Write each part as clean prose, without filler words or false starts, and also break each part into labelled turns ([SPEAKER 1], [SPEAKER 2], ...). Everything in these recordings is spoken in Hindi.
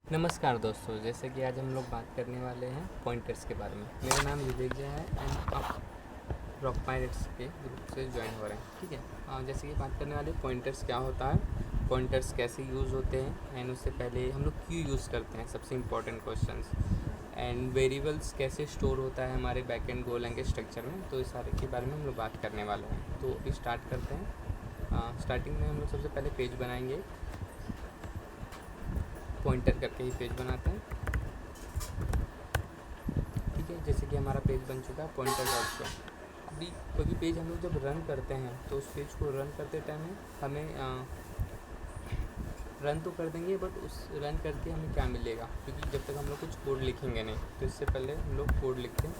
[SPEAKER 1] नमस्कार दोस्तों, जैसे कि आज हम लोग बात करने वाले हैं पॉइंटर्स के बारे में। मेरा नाम विवेक जय है एंड आप रॉक पायरेट्स के ग्रुप से ज्वाइन हो रहे हैं। ठीक है, जैसे कि बात करने वाले पॉइंटर्स क्या होता है, पॉइंटर्स कैसे यूज़ होते हैं एंड उससे पहले हम लोग क्यों यूज़ करते हैं, सबसे इम्पॉर्टेंट क्वेश्चंस। एंड वेरिएबल्स कैसे स्टोर होता है हमारे बैक एंड गोलैंग के स्ट्रक्चर में, तो इस सारे के बारे में हम लोग बात करने वाले हैं। तो अभी स्टार्ट करते हैं। स्टार्टिंग में हम लोग सबसे पहले पेज बनाएंगे, पॉइंटर करके ही पेज बनाते हैं। ठीक है, जैसे कि हमारा पेज बन चुका है पॉइंटर डॉट शो। अभी कोई भी पेज हम लोग जब रन करते हैं तो उस पेज को रन करते टाइम हमें रन तो कर देंगे, बट उस रन करके हमें क्या मिलेगा, क्योंकि जब तक हम लोग कुछ कोड लिखेंगे नहीं, तो इससे पहले हम लोग कोड लिखते हैं।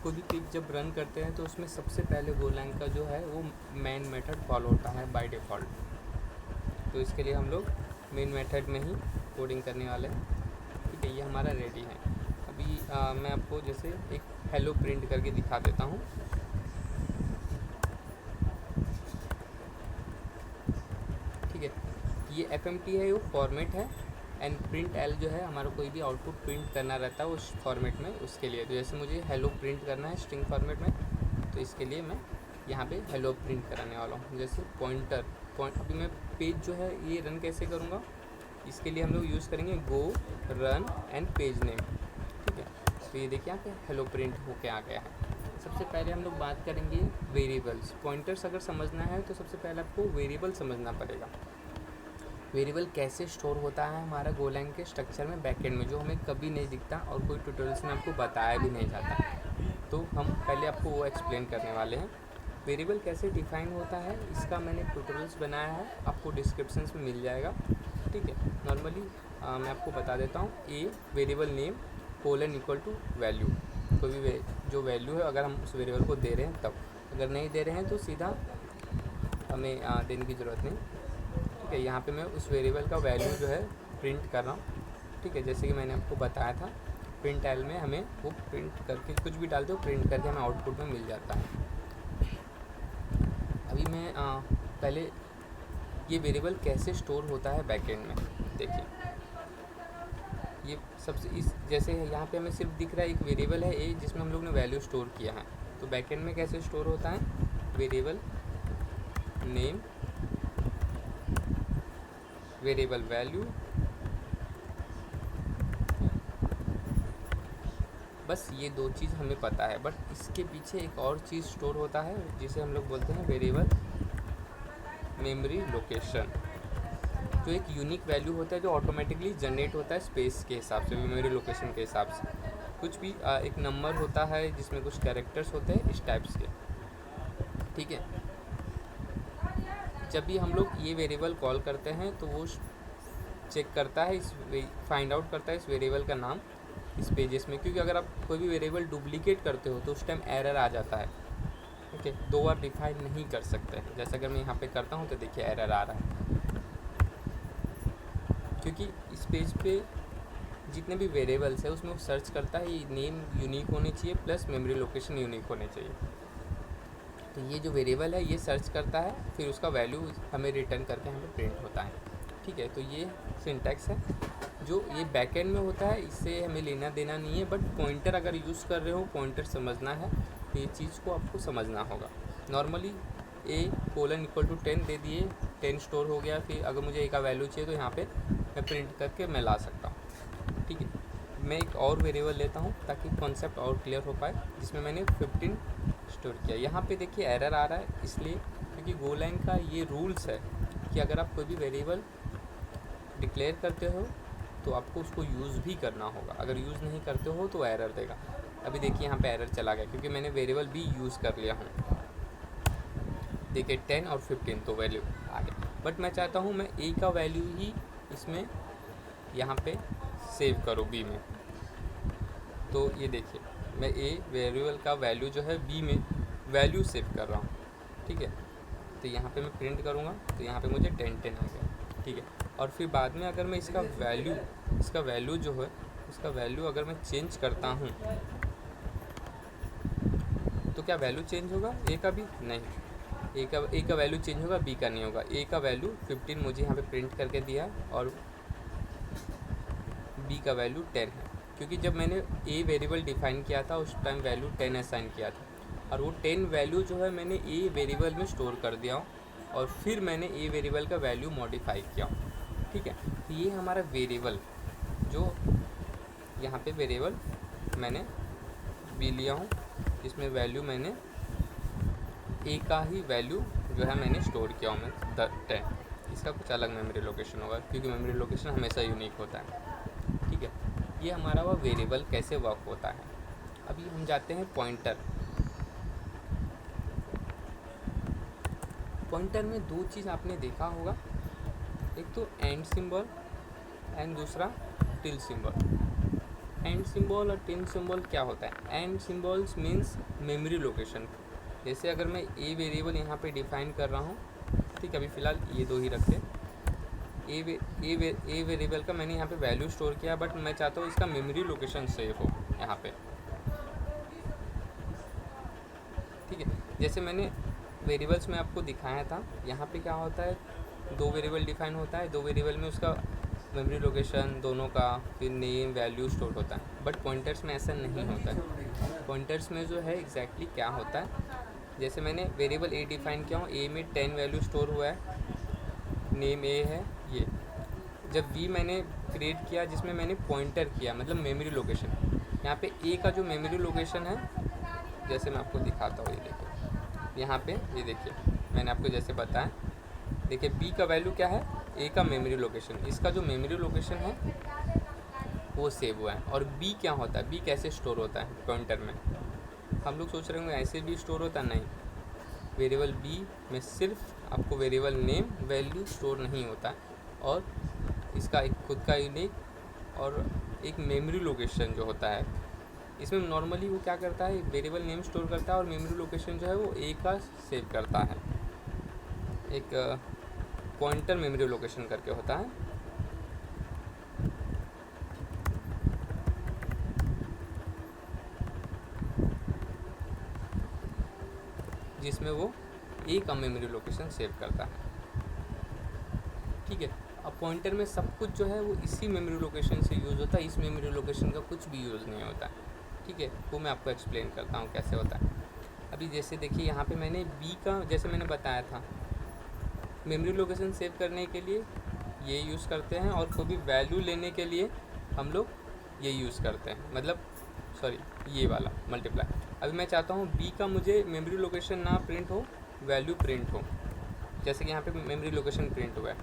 [SPEAKER 1] कोई भी पेज जब रन करते हैं तो उसमें सबसे पहले गोलैंग का जो है वो मेन मेथड फॉलो होता है बाय डिफ़ॉल्ट। तो इसके लिए हम लोग मेन मेथड में ही कोडिंग करने वाले हैं। ठीक है, ये हमारा रेडी है। अभी मैं आपको जैसे एक हेलो प्रिंट करके दिखा देता हूँ। ठीक है, ये FMT है, वो फॉर्मेट है। एंड प्रिंट एल जो है हमारा कोई भी आउटपुट प्रिंट करना रहता है उस फॉर्मेट में, उसके लिए। तो जैसे मुझे हेलो प्रिंट करना है स्ट्रिंग फॉर्मेट में, तो इसके लिए मैं यहाँ पे हेलो प्रिंट कराने वाला हूँ। जैसे पॉइंटर अभी मैं पेज जो है ये रन कैसे करूँगा, इसके लिए हम लोग यूज़ करेंगे गो रन एंड पेज नेम। ठीक है, तो ये देखिए यहाँ पे हेलो प्रिंट होके आ गया है। सबसे पहले हम लोग बात करेंगे वेरिएबल्स। पॉइंटर्स अगर समझना है तो सबसे पहले आपको वेरिएबल समझना पड़ेगा। वेरिएबल कैसे स्टोर होता है हमारा गोलैंग के स्ट्रक्चर में बैकएंड में, जो हमें कभी नहीं दिखता और कोई ट्यूटोरियल्स में आपको बताया भी नहीं जाता। तो हम पहले आपको वो एक्सप्लेन करने वाले हैं। वेरिएबल कैसे डिफाइन होता है, इसका मैंने ट्यूटोरियल्स बनाया है, आपको डिस्क्रिप्शन में मिल जाएगा। ठीक है, नॉर्मली मैं आपको बता देता हूँ। A variable name colon equal to value. कोई भी जो वैल्यू है अगर हम उस वेरिएबल को दे रहे हैं तब, अगर नहीं दे रहे हैं तो सीधा हमें देने की ज़रूरत नहीं। ठीक है, यहाँ पे मैं उस वेरिएबल का वैल्यू जो है प्रिंट कर रहा हूँ। ठीक है, जैसे कि मैंने आपको बताया था प्रिंट एल में हमें वो प्रिंट करके कुछ भी डालते हो प्रिंट करके हमें आउटपुट में मिल जाता है। अभी मैं पहले ये वेरिएबल कैसे स्टोर होता है बैकएंड में देखिए। ये सबसे इस जैसे यहाँ पे हमें सिर्फ दिख रहा है एक वेरिएबल है ए, जिसमें हम लोग ने वैल्यू स्टोर किया है। तो बैकएंड में कैसे स्टोर होता है, वेरिएबल नेम, वेरिएबल वैल्यू, बस ये दो चीज़ हमें पता है। बट इसके पीछे एक और चीज़ स्टोर होता है जिसे हम लोग बोलते हैं वेरिएबल मेमोरी लोकेशन, जो एक यूनिक वैल्यू होता है जो ऑटोमेटिकली जनरेट होता है स्पेस के हिसाब से, मेमोरी लोकेशन के हिसाब से। कुछ भी एक नंबर होता है जिसमें कुछ कैरेक्टर्स होते हैं इस टाइप्स के। ठीक है, जब भी हम लोग ये वेरिएबल कॉल करते हैं तो वो चेक करता है, फाइंड आउट करता है इस वेरिएबल का नाम इस पेजेस में, क्योंकि अगर आप कोई भी वेरिएबल डुप्लीकेट करते हो तो उस टाइम एरर आ जाता है। ओके, दो बार डिफाइन नहीं कर सकते। जैसे अगर मैं यहाँ पे करता हूँ तो देखिए एरर आ रहा है, क्योंकि इस पेज पे जितने भी वेरिएबल्स है उसमें वो सर्च करता है ये नेम यूनिक होनी चाहिए प्लस मेमोरी लोकेशन यूनिक होने चाहिए। तो ये जो वेरिएबल है ये सर्च करता है, फिर उसका वैल्यू हमें रिटर्न करके हमें प्रिंट होता है। ठीक है, तो ये सिंटैक्स है जो ये बैकएंड में होता है, इससे हमें लेना देना नहीं है। बट पॉइंटर अगर यूज़ कर रहे हो, पॉइंटर समझना है तो ये चीज़ को आपको समझना होगा। Normally a colon equal to 10 दे दिए, 10 स्टोर हो गया, फिर अगर मुझे ए का वैल्यू चाहिए तो यहाँ पे मैं प्रिंट करके मैं ला सकता हूँ। ठीक है, मैं एक और वेरिएबल लेता हूँ ताकि कॉन्सेप्ट और क्लियर हो पाए, जिसमें मैंने 15 स्टोर किया। यहाँ पे देखिए एरर आ रहा है, इसलिए क्योंकि गोलैंग का ये रूल्स है कि अगर आप कोई भी वेरिएबल डिक्लेयर करते हो तो आपको उसको यूज़ भी करना होगा। अगर यूज़ नहीं करते हो तो एरर देगा। अभी देखिए यहाँ पे एरर चला गया क्योंकि मैंने वेरिएबल भी यूज़ कर लिया हूँ। देखिए 10 और 15 तो वैल्यू आ गया, बट मैं चाहता हूँ मैं ए का वैल्यू ही इसमें यहाँ पे सेव करूँ बी में। तो ये देखिए मैं ए वेरिएबल का वैल्यू जो है बी में वैल्यू सेव कर रहा हूँ। ठीक है, तो यहाँ पे मैं प्रिंट करूँगा तो यहाँ पे मुझे 10 आ गया। ठीक है, और फिर बाद में अगर मैं इसका वैल्यू जो है उसका वैल्यू अगर मैं चेंज करता हूँ तो क्या वैल्यू चेंज होगा ए का भी? नहीं, ए का वैल्यू चेंज होगा, बी का नहीं होगा। ए का वैल्यू 15 मुझे यहाँ पे प्रिंट करके दिया है और बी का वैल्यू 10 है, क्योंकि जब मैंने ए वेरिएबल डिफाइन किया था उस टाइम वैल्यू 10 असाइन किया था, और वो 10 वैल्यू जो है मैंने ए वेरिएबल में स्टोर कर दिया हूँ और फिर मैंने ए वेरिएबल का वैल्यू मॉडिफाई किया हूँ। ठीक है, तो ये हमारा वेरिएबल, जो यहाँ पे वेरिएबल मैंने बी लिया हूँ, इसमें वैल्यू मैंने ए का ही वैल्यू जो है मैंने स्टोर किया हूँ मैं 10। इसका कुछ अलग मेमोरी लोकेशन होगा, क्योंकि मेमोरी लोकेशन हमेशा यूनिक होता है। ठीक है, ये हमारा वह वेरिएबल कैसे वर्क होता है। अभी हम जाते हैं पॉइंटर। पॉइंटर में दो चीज़ आपने देखा होगा, एक तो एंड सिंबल एंड दूसरा टिल सिंबल। एंड सिंबल और टिल सिंबल क्या होता है? And symbols means memory location. जैसे अगर मैं ए वेरिएबल यहाँ पे डिफाइन कर रहा हूँ, ठीक है, अभी फ़िलहाल ये दो ही रखते हैं। ए वेरिएबल का मैंने यहाँ पे वैल्यू स्टोर किया, बट मैं चाहता हूँ इसका मेमोरी लोकेशन सेव हो यहाँ पे। ठीक है, जैसे मैंने वेरिएबल्स में आपको दिखाया था, यहाँ पे क्या होता है, दो वेरिएबल डिफाइन होता है, दो वेरिएबल में उसका मेमोरी लोकेशन दोनों का, फिर नेम वैल्यू स्टोर होता है। बट पॉइंटर्स में ऐसा नहीं होता है। पॉइंटर्स में जो है एग्जैक्टली क्या होता है, जैसे मैंने वेरिएबल ए डिफाइन किया हूँ, ए में 10 वैल्यू स्टोर हुआ है, नेम ए है ये। जब बी मैंने क्रिएट किया जिसमें मैंने पॉइंटर किया, मतलब मेमोरी लोकेशन, यहाँ पे ए का जो मेमोरी लोकेशन है, जैसे मैं आपको दिखाता हूँ, ये देखिए यहाँ पे, ये देखिए मैंने आपको जैसे बताया, देखिए बी का वैल्यू क्या है, ए का मेमोरी लोकेशन, इसका जो मेमोरी लोकेशन है वो सेव हुआ है। और बी क्या होता है, बी कैसे स्टोर होता है पॉइंटर में? हम लोग सोच रहे होंगे ऐसे भी स्टोर होता, नहीं। वेरिएबल बी में सिर्फ आपको वेरिएबल नेम वैल्यू स्टोर नहीं होता, और इसका एक खुद का यूनिक और एक मेमोरी लोकेशन जो होता है, इसमें नॉर्मली वो क्या करता है, वेरिएबल नेम स्टोर करता है और मेमोरी लोकेशन जो है वो ए का सेव करता है, एक पॉइंटर मेमोरी लोकेशन करके होता है। जिसमें वो ए का मेमोरी लोकेशन सेव करता है। ठीक है, अब पॉइंटर में सब कुछ जो है वो इसी मेमोरी लोकेशन से यूज़ होता है, इस मेमोरी लोकेशन का कुछ भी यूज़ नहीं होता है। ठीक है, वो मैं आपको एक्सप्लेन करता हूँ कैसे होता है। अभी जैसे देखिए यहाँ पे मैंने बी का, जैसे मैंने बताया था, मेमोरी लोकेशन सेव करने के लिए ये यूज़ करते हैं, और कोई भी वैल्यू लेने के लिए हम लोग ये यूज़ करते हैं, मतलब सॉरी ये वाला मल्टीप्लाई। अभी मैं चाहता हूँ बी का मुझे मेमोरी लोकेशन ना प्रिंट हो, वैल्यू प्रिंट हो, जैसे कि यहाँ पे मेमोरी लोकेशन प्रिंट हुआ है,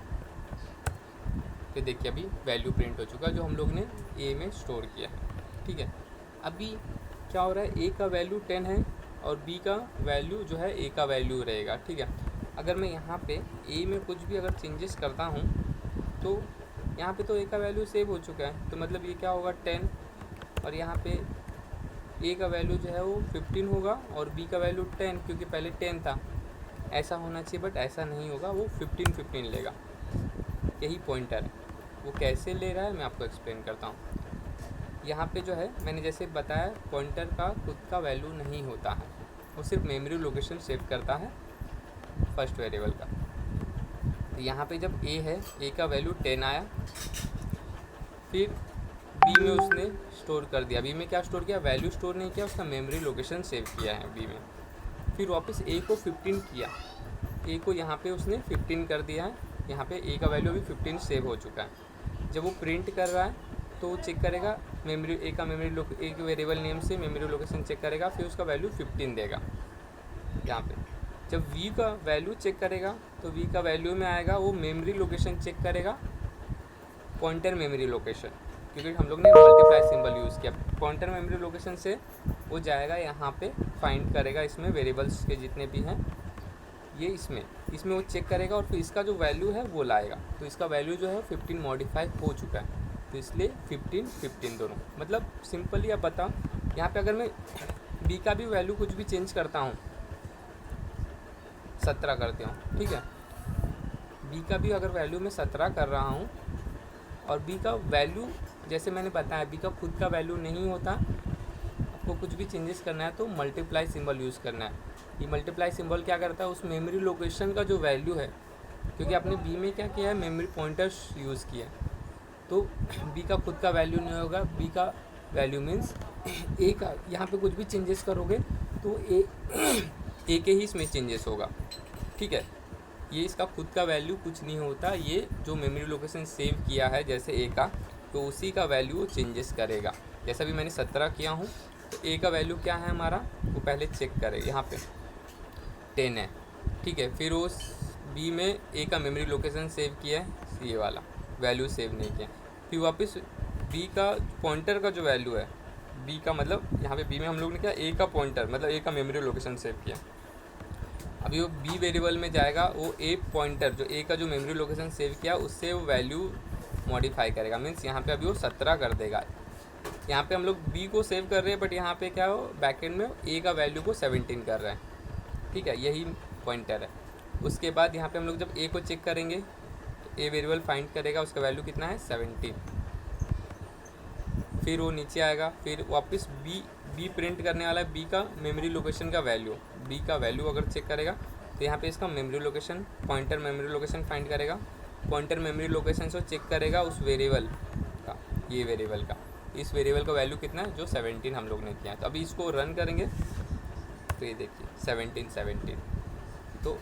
[SPEAKER 1] तो देखिए अभी वैल्यू प्रिंट हो चुका जो हम लोग ने ए में स्टोर किया है। ठीक है, अभी क्या हो रहा है, ए का वैल्यू 10 है और बी का वैल्यू जो है ए का वैल्यू रहेगा। ठीक है, अगर मैं यहाँ पे ए में कुछ भी अगर चेंजेस करता हूँ तो यहाँ पे तो ए का वैल्यू सेव हो चुका है, तो मतलब ये क्या होगा 10, और यहाँ पे ए का वैल्यू जो है वो 15 होगा और बी का वैल्यू 10, क्योंकि पहले 10 था, ऐसा होना चाहिए, बट ऐसा नहीं होगा, वो 15 लेगा। यही पॉइंटर है, वो कैसे ले रहा है मैं आपको एक्सप्लेन करता हूँ। यहाँ पे जो है मैंने जैसे बताया, पॉइंटर का खुद का वैल्यू नहीं होता है, वो सिर्फ मेमोरी लोकेशन सेव करता है फर्स्ट वेरिएबल का। तो यहाँ पे जब ए है, ए का वैल्यू 10 आया, फिर बी में उसने स्टोर कर दिया, बी में क्या स्टोर किया, वैल्यू स्टोर नहीं किया, उसका मेमोरी लोकेशन सेव किया है बी में। फिर वापस ए को 15 किया, ए को यहाँ पे उसने 15 कर दिया है, यहाँ पे ए का वैल्यू भी 15 सेव हो चुका है। जब वो प्रिंट कर रहा है तो वो चेक करेगा मेमोरी, ए का मेमोरी एक वेरिएबल नेम से मेमोरी लोकेशन चेक करेगा, फिर उसका वैल्यू 15 देगा यहाँ पे। जब वी का वैल्यू चेक करेगा तो वी का वैल्यू में आएगा, वो मेमोरी लोकेशन चेक करेगा, पॉइंटर मेमोरी लोकेशन, क्योंकि हम लोग ने मल्टीप्लाई सिंबल यूज़ किया। पॉइंटर मेमोरी लोकेशन से वो जाएगा यहाँ पे, फाइंड करेगा इसमें वेरिएबल्स के जितने भी हैं ये, इसमें वो चेक करेगा और फिर इसका जो वैल्यू है वो लाएगा। तो इसका वैल्यू जो है 15 मॉडिफाई हो चुका है, तो इसलिए 15 दोनों, मतलब सिंपली आप बताओ, यहाँ पे अगर मैं बी का भी वैल्यू कुछ भी चेंज करता हूँ, 17 करते हूँ, ठीक है, बी का भी अगर वैल्यू मैं 17 कर रहा हूँ, और बी का वैल्यू जैसे मैंने बताया बी का खुद का वैल्यू नहीं होता, आपको कुछ भी चेंजेस करना है तो मल्टीप्लाई सिंबल यूज़ करना है। ये मल्टीप्लाई सिंबल क्या करता है, उस मेमोरी लोकेशन का जो वैल्यू है, क्योंकि आपने बी में क्या किया है, मेमोरी पॉइंटर्स यूज़ किया है, तो बी का खुद का वैल्यू नहीं होगा, बी का वैल्यू मीन्स ए का, यहाँ पे कुछ भी चेंजेस करोगे तो ए के ही इसमें चेंजेस होगा, ठीक है। ये इसका खुद का वैल्यू कुछ नहीं होता, ये जो मेमोरी लोकेशन सेव किया है जैसे ए का, तो उसी का वैल्यू चेंजेस करेगा। जैसा भी मैंने 17 किया हूँ, तो ए का वैल्यू क्या है हमारा, वो पहले चेक करें, यहाँ पे 10 है, ठीक है। फिर उस बी में ए का मेमोरी लोकेशन सेव किया है, ये वाला वैल्यू सेव नहीं किया। फिर वापस बी का पॉइंटर का जो वैल्यू है, बी का मतलब यहाँ पे बी में हम लोग ने क्या, ए का पॉइंटर मतलब ए का मेमोरी लोकेशन सेव किया। अभी वो बी वेरिएबल में जाएगा, वो ए पॉइंटर जो ए का जो मेमोरी लोकेशन सेव किया उससे वो वैल्यू मॉडिफाई करेगा, मीन्स यहाँ पे अभी वो 17 कर देगा। यहाँ पे हम लोग बी को सेव कर रहे हैं, बट यहाँ पे क्या हो, बैकएंड में ए का वैल्यू को 17 कर रहे हैं, ठीक है, यही पॉइंटर है। उसके बाद यहाँ पे हम लोग जब ए को चेक करेंगे तो ए वेरिएबल फाइंड करेगा, उसका वैल्यू कितना है 17। फिर वो नीचे आएगा, फिर वापस बी प्रिंट करने वाला है, बी का मेमोरी लोकेशन का वैल्यू, बी का वैल्यू अगर चेक करेगा तो यहाँ पे इसका memory location, pointer memory location find करेगा, पॉइंटर मेमोरी लोकेशन से चेक करेगा उस वेरिएबल का, ये वेरिएबल का, इस वेरिएबल का वैल्यू कितना है, जो 17 हम लोग ने किया है। तो अभी इसको रन करेंगे तो ये देखिए 17। तो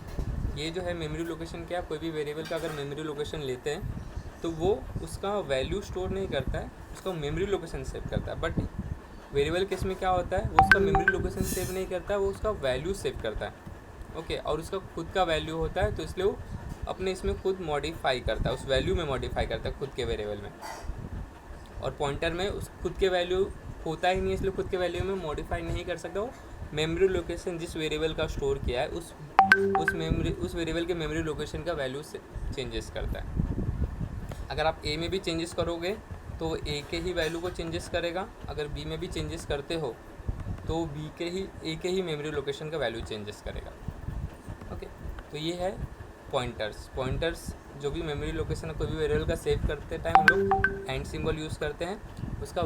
[SPEAKER 1] ये जो है मेमोरी लोकेशन, क्या कोई भी वेरिएबल का अगर मेमोरी लोकेशन लेते हैं तो वो उसका वैल्यू स्टोर नहीं करता है, उसका मेमोरी लोकेशन सेव करता है। बट वेरिएबल केस में क्या होता है, वो उसका मेमोरी लोकेशन सेव नहीं करता है, वो उसका वैल्यू सेव करता है, ओके। और उसका खुद का वैल्यू होता है, तो इसलिए वो अपने इसमें खुद मॉडिफाई करता है, उस वैल्यू में मॉडिफाई करता है खुद के वेरिएबल में। और पॉइंटर में उस खुद के वैल्यू होता ही नहीं, इसलिए खुद के वैल्यू में मॉडिफाई नहीं कर सकता। वो मेमोरी लोकेशन जिस वेरिएबल का स्टोर किया है उस वेरिएबल के मेमोरी लोकेशन का वैल्यू से चेंजेस करता है। अगर आप ए में भी चेंजेस करोगे तो ए के ही वैल्यू को चेंजेस करेगा, अगर बी में भी चेंजेस करते हो तो ए के ही मेमोरी लोकेशन का वैल्यू चेंजेस करेगा, ओके। तो ये है पॉइंटर्स जो भी मेमोरी लोकेशन कोई भी वेरिएबल का सेव करते टाइम हम लोग एंड सिंबल यूज़ करते हैं। उसका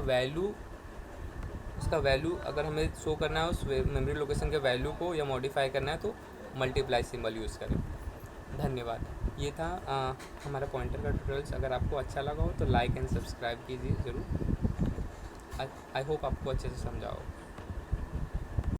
[SPEAKER 1] वैल्यू अगर हमें शो करना है उस मेमोरी लोकेशन के वैल्यू को या मॉडिफाई करना है तो मल्टीप्लाई सिंबल यूज़ करें। धन्यवाद। ये था हमारा पॉइंटर का ट्यूटोरियल्स। अगर आपको अच्छा लगा हो तो लाइक एंड सब्सक्राइब कीजिए ज़रूर। आई होप आपको अच्छे से समझा हो।